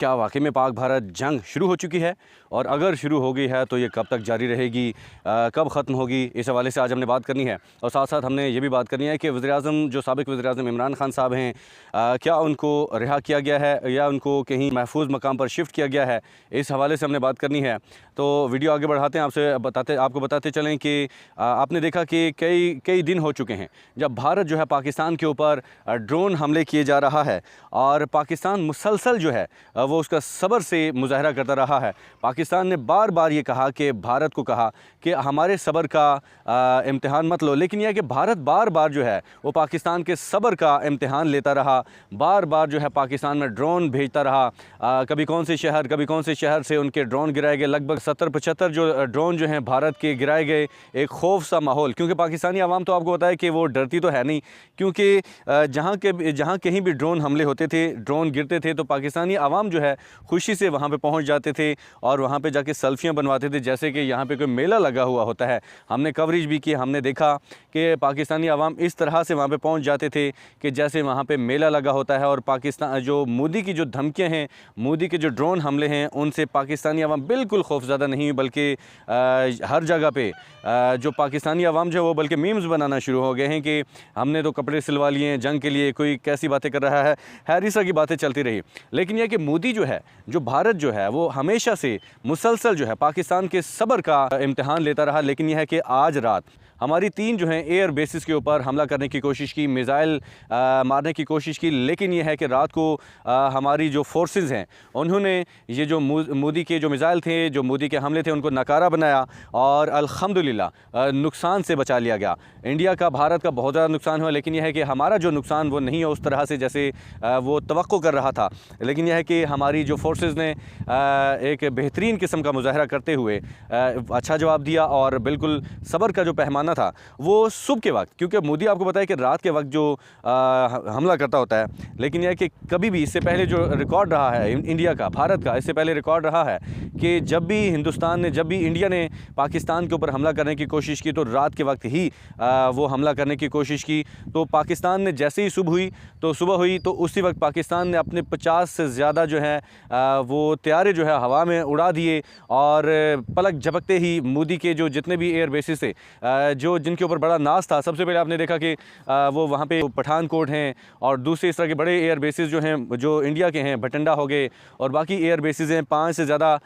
क्या वाकई में पाक भारत जंग शुरू हो चुकी है? और अगर शुरू हो गई है तो ये कब तक जारी रहेगी, कब ख़त्म होगी? इस हवाले से आज हमने बात करनी है। और साथ साथ हमने ये भी बात करनी है कि वज़ीर-ए-आज़म जो साबिक़ वज़ीर-ए-आज़म इमरान खान साहब हैं, क्या उनको रिहा किया गया है या उनको कहीं महफूज मकाम पर शिफ्ट किया गया है? इस हवाले से हमने बात करनी है। तो वीडियो आगे बढ़ाते हैं, आपको बताते चलें कि आपने देखा कि कई दिन हो चुके हैं जब भारत जो है पाकिस्तान के ऊपर ड्रोन हमले किए जा रहा है, और पाकिस्तान मुसलसल जो है वो उसका सब्र से मुज़ाहरा करता रहा है। पाकिस्तान ने बार बार ये कहा कि भारत को कहा कि हमारे सब्र का इम्तिहान मत लो, लेकिन यह है कि भारत बार बार जो है वो पाकिस्तान के सब्र का इम्तिहान लेता रहा। बार बार जो है पाकिस्तान में ड्रोन भेजता रहा। कभी कौन से शहर से उनके ड्रोन गिराए गए। लगभग 70-75 जो ड्रोन जो हैं भारत के गिराए गए। एक खौफ सा माहौल, क्योंकि पाकिस्तानी आवाम तो आपको पता है कि वो डरती तो है नहीं, क्योंकि जहाँ कहीं भी ड्रोन हमले होते थे, ड्रोन गिरते थे, तो पाकिस्तानी आवाम जो है खुशी से वहाँ पे पहुँच जाते थे और वहाँ पे जाके सेल्फियाँ बनवाते थे, जैसे कि यहाँ पे कोई मेला लगा हुआ होता है। हमने कवरेज भी की, हमने देखा कि पाकिस्तानी आवाम इस तरह से वहाँ पे पहुँच जाते थे कि जैसे वहाँ पे मेला लगा होता है। और पाकिस्तान जो मोदी की जो धमकियाँ हैं, मोदी के जो ड्रोन हमले हैं, उनसे पाकिस्तानी आवाम बिल्कुल खौफज़दा नहीं हुई, बल्कि हर जगह पे जो पाकिस्तानी आवाम जो है वो बल्कि मीम्स बनाना शुरू हो गए हैं कि हमने तो कपड़े सिलवा लिए हैं जंग के लिए, कोई कैसी बातें कर रहा है। हैरिसा की बातें चलती रही, लेकिन यह कि मोदी जो है, जो भारत जो है, वो हमेशा से मुसलसल जो है पाकिस्तान के सब्र का इम्तिहान लेता रहा। लेकिन यह है कि आज रात हमारी 3 जो हैं एयर बेसिस के ऊपर हमला करने की कोशिश की, मिज़ाइल मारने की कोशिश की, लेकिन यह है कि रात को हमारी जो फोर्सेस हैं उन्होंने ये जो मोदी के जो मिज़ाइल थे, जो मोदी के हमले थे, उनको नकारा बनाया और अल्हम्दुलिल्लाह नुकसान से बचा लिया गया। इंडिया का, भारत का बहुत ज़्यादा नुकसान हुआ, लेकिन यह है कि हमारा जो नुकसान वो नहीं है उस तरह से जैसे वो तवक्को कर रहा था। लेकिन यह है कि हमारी जो फोर्सेस ने एक बेहतरीन किस्म का मुज़ाहरा करते हुए अच्छा जवाब दिया, और बिल्कुल सब्र का जो पैमाना था वो सुबह के वक्त, क्योंकि मोदी आपको पता है कि रात के वक्त जो हमला करता होता है, लेकिन यह है कि कभी भी इससे पहले जो रिकॉर्ड रहा है इंडिया का, भारत का इससे पहले रिकॉर्ड रहा है कि जब भी इंडिया ने पाकिस्तान के ऊपर हमला करने की कोशिश की तो रात के वक्त ही वो हमला करने की कोशिश की। तो पाकिस्तान ने जैसे ही सुबह हुई तो उसी वक्त पाकिस्तान ने अपने 50 से ज़्यादा जो है वो तैयारे जो है हवा में उड़ा दिए, और पलक झपकते ही मोदी के जो जितने भी एयर बेसिस थे, जो जिनके ऊपर बड़ा नाज था, सबसे पहले आपने देखा कि वो वहाँ पे पठानकोट हैं, और दूसरे इस तरह के बड़े एयर बेसिस जो हैं जो इंडिया के हैं, भटिंडा हो गए, और बाकी एयर बेसिस हैं 5 से ज़्यादा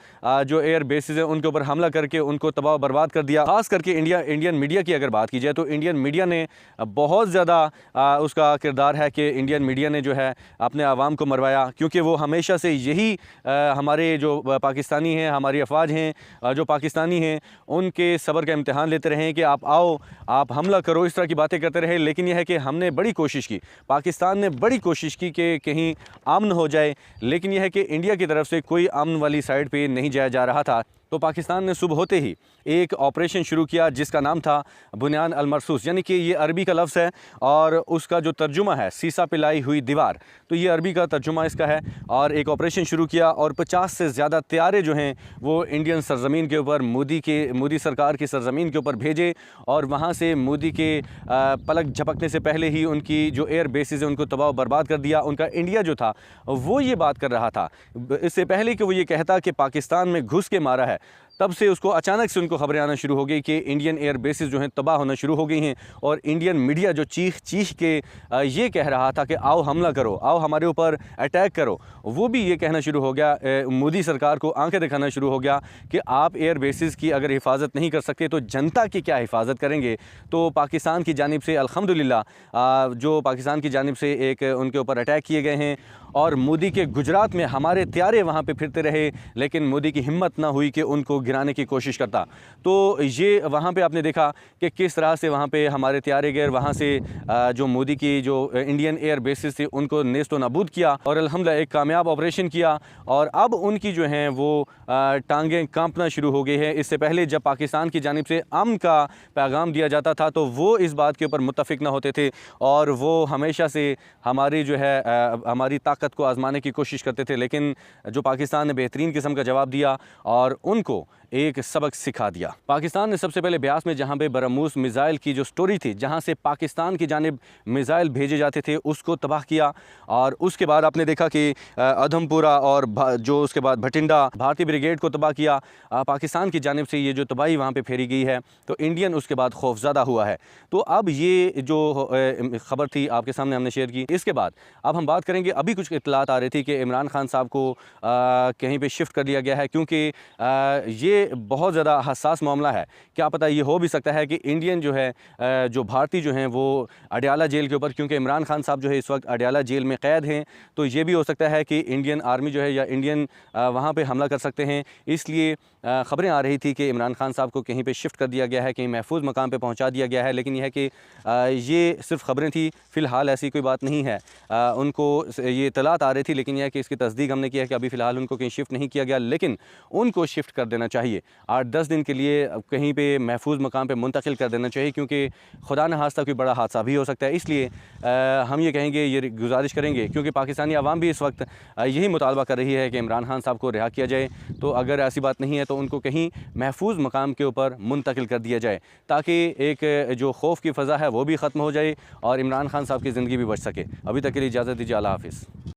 जो एयर बेसिस हैं उनके ऊपर हमला करके उनको तबाह बर्बाद कर दिया। खास करके इंडियन मीडिया की अगर बात की जाए तो इंडियन मीडिया ने बहुत ज़्यादा उसका किरदार है कि इंडियन मीडिया ने जो है अपने आवाम को मरवाया, क्योंकि वो हमेशा से यही हमारे जो पाकिस्तानी हैं, हमारी अफवाज हैं जो पाकिस्तानी हैं, उनके सब्र का इम्तिहान लेते रहे कि आप आओ, आप हमला करो, इस तरह की बातें करते रहे। लेकिन यह है कि हमने बड़ी कोशिश की, पाकिस्तान ने बड़ी कोशिश की कि कहीं अमन हो जाए, लेकिन यह है कि इंडिया की तरफ से कोई अमन वाली साइड पे नहीं जाया जा रहा था। तो पाकिस्तान ने सुबह होते ही एक ऑपरेशन शुरू किया जिसका नाम था बुनियान अल मरसूस, यानी कि ये अरबी का लफ्ज़ है और उसका जो तर्जुमा है सीसा पिलाई हुई दीवार, तो ये अरबी का तर्जुमा इसका है। और एक ऑपरेशन शुरू किया और 50 से ज़्यादा तैयारे जो हैं वो इंडियन सरज़मीन के ऊपर, मोदी सरकार की सरज़मीन के ऊपर भेजे, और वहाँ से मोदी के पलक झपकने से पहले ही उनकी जो एयर बेसिस है उनको तबाह बर्बाद कर दिया। उनका इंडिया जो था वो ये बात कर रहा था, इससे पहले कि वो ये कहता कि पाकिस्तान में घुस के मारा है, तब से उसको अचानक से उनको खबरें आना शुरू हो गई कि इंडियन एयर बेसिस जो हैं तबाह होना शुरू हो गई हैं। और इंडियन मीडिया जो चीख के ये कह रहा था कि आओ हमला करो, आओ हमारे ऊपर अटैक करो, वो भी ये कहना शुरू हो गया, मोदी सरकार को आंखें दिखाना शुरू हो गया कि आप एयर बेसिस की अगर हिफाजत नहीं कर सकते तो जनता की क्या हिफाजत करेंगे। तो पाकिस्तान की जानिब से अल्हम्दुलिल्लाह जो पाकिस्तान की जानिब से एक उनके ऊपर अटैक किए गए हैं, और मोदी के गुजरात में हमारे तैयारे वहाँ पे फिरते रहे, लेकिन मोदी की हिम्मत ना हुई कि उनको गिराने की कोशिश करता। तो ये वहाँ पे आपने देखा कि किस तरह से वहाँ पे हमारे तैयारे गए, वहाँ से जो मोदी की जो इंडियन एयर बेसिस थी उनको नेस्तो नाबूद किया, और अल्हम्दुलिल्लाह एक कामयाब ऑपरेशन किया, और अब उनकी जो हैं वो टांगें कांपना शुरू हो गई हैं। इससे पहले जब पाकिस्तान की जानिब से अमन का पैगाम दिया जाता था तो वो इस बात के ऊपर मुत्तफिक ना होते थे, और वो हमेशा से हमारी जो है हमारी ताकत को आजमाने की कोशिश करते थे। लेकिन जो पाकिस्तान ने बेहतरीन किस्म का जवाब दिया और उनको एक सबक सिखा दिया। पाकिस्तान ने सबसे पहले ब्यास में जहां पे बरमूस मिसाइल की जो स्टोरी थी, जहां से पाकिस्तान की जानिब मिसाइल भेजे जाते थे, उसको तबाह किया। और उसके बाद आपने देखा कि अधमपुरा और जो उसके बाद भटिंडा भारतीय ब्रिगेड को तबाह किया। पाकिस्तान की जानिब से ये जो तबाही वहाँ पे फेरी गई है, तो इंडियन उसके बाद खौफज़दा हुआ है। तो अब ये जो ख़बर थी आपके सामने हमने शेयर की। इसके बाद अब हम बात करेंगे, अभी कुछ इत्तलात आ रही थी कि इमरान खान साहब को कहीं पे शिफ्ट कर दिया गया है, क्योंकि ये बहुत ज़्यादा हसास मामला है। क्या पता ये हो भी सकता है कि इंडियन जो है, जो भारतीय जो हैं वो अडयाला जेल के ऊपर, क्योंकि इमरान खान साहब जो है इस वक्त अडयाला जेल में क़ैद हैं, तो ये भी हो सकता है कि इंडियन आर्मी जो है या इंडियन वहाँ पे हमला कर सकते हैं। इसलिए ख़बरें आ रही थी कि इमरान खान साहब को कहीं पे शिफ्ट कर दिया गया है, कहीं महफूज मकाम पे पहुंचा दिया गया है। लेकिन यह है कि ये सिर्फ ख़बरें थी, फ़िलहाल ऐसी कोई बात नहीं है। उनको ये इत्तलात आ रही थी, लेकिन यह है कि इसकी तस्दीक हमने किया है कि अभी फ़िलहाल उनको कहीं शिफ्ट नहीं किया गया, लेकिन उनको शिफ्ट कर देना चाहिए। 8-10 दिन के लिए कहीं पर महफूज मकाम पर मुंतकिल कर देना चाहिए, क्योंकि खुदा न खास्ता कोई बड़ा हादसा भी हो सकता है। इसलिए हम ये कहेंगे, ये गुजारिश करेंगे, क्योंकि पाकिस्तानी अवाम भी इस वक्त यही मुतालबा कर रही है कि इमरान खान साहब को रिहा किया जाए। तो अगर ऐसी बात नहीं है तो उनको कहीं महफूज मकाम के ऊपर मुंतकिल कर दिया जाए, ताकि एक जो खौफ की फ़ज़ा है वो भी ख़त्म हो जाए और इमरान खान साहब की ज़िंदगी भी बच सके। अभी तक के लिए इजाज़त दीजिए। अल्लाह हाफ़िज़।